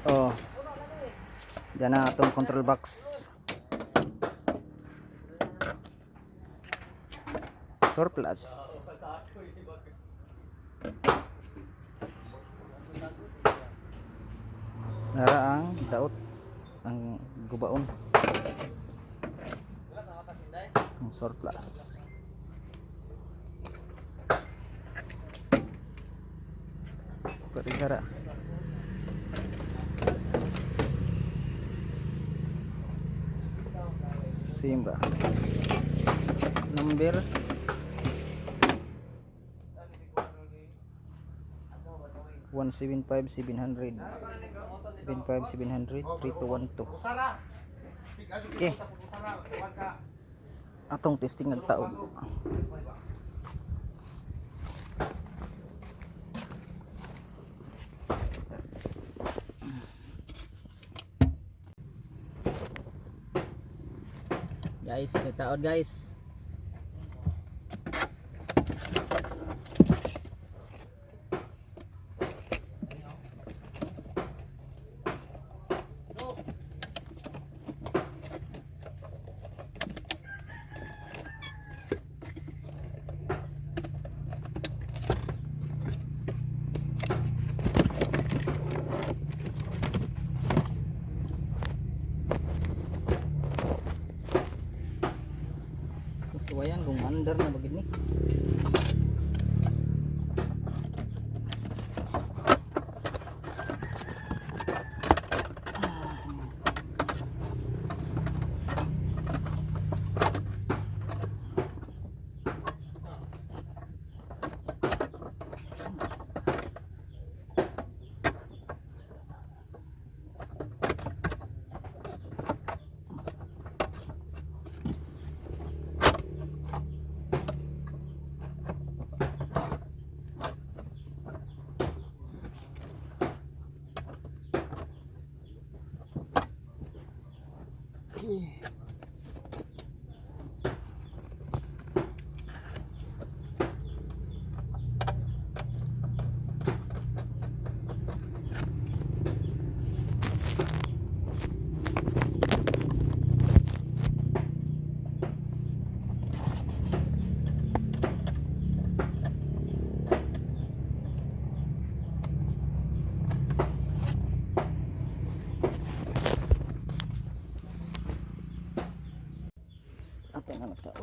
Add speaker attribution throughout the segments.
Speaker 1: Oh, diyan na atong control box. Surplus. Nara ang daot ang gubaon. Ang surplus. Perigara. Simba. Number 175-700 75700 3212. Okay, atong testing nagtaod. Guys, nagtaod guys. Suwayan kung under na bagid ni. Ato na nagtaod.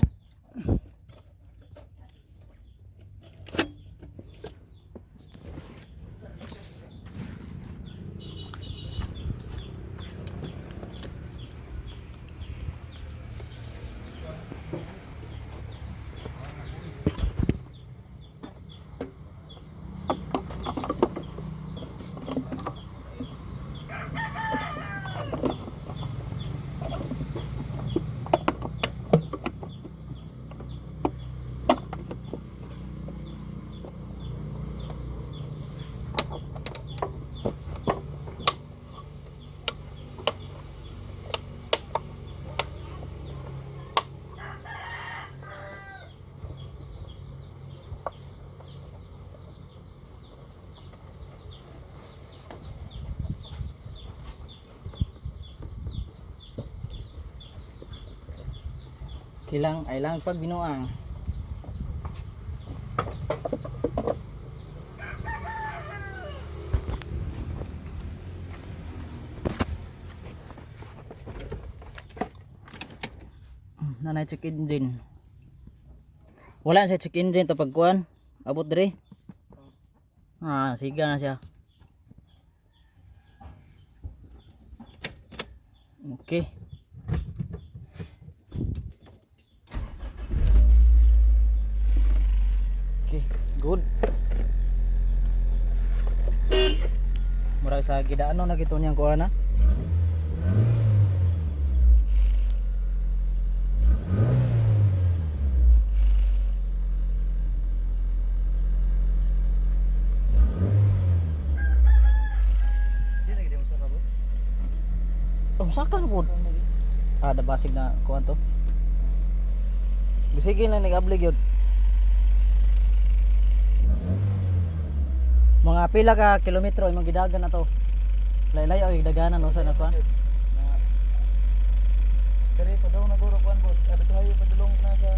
Speaker 1: Kilang ay lang pag binuang. Nanay check engine. Wala siya check engine to pagkuan. Abot diri. Ah, siga na siya. Okay. Okay, good. Murag sa gidaano na gito niyang kuha na. Saka na po. Ah, dabasig na kuha to. Bisigin lang nag-ablig yun. Mga pila ka kilometro imong gidagan na to. Laylay oy daganan usa na pa.
Speaker 2: Kari pa daw naguro kuan boss. Abi to hayo padulong na sa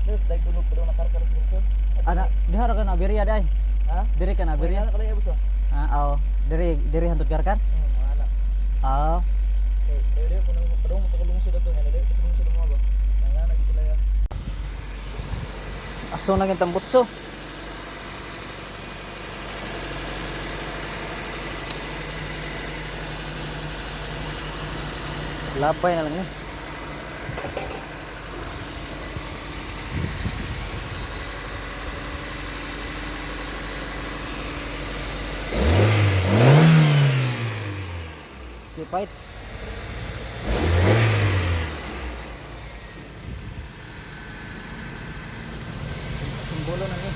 Speaker 2: Dek, dai tulog pa daw na karkar sa buksod.
Speaker 1: Ana, diha ra ka na biriya day.
Speaker 2: Ha?
Speaker 1: Diri ka na biriya.
Speaker 2: Biriya kalay boss.
Speaker 1: Ah, oo. Diri hantud karkar.
Speaker 2: Wala.
Speaker 1: Ah,
Speaker 2: Eh, dere ko nang padung mo tagalungsod ato nga dere kasi lungsod mo ba. Nga nagitulaya.
Speaker 1: aso na gintang butso. Labay na lang ni. Okay, fights. Simbolo na ni.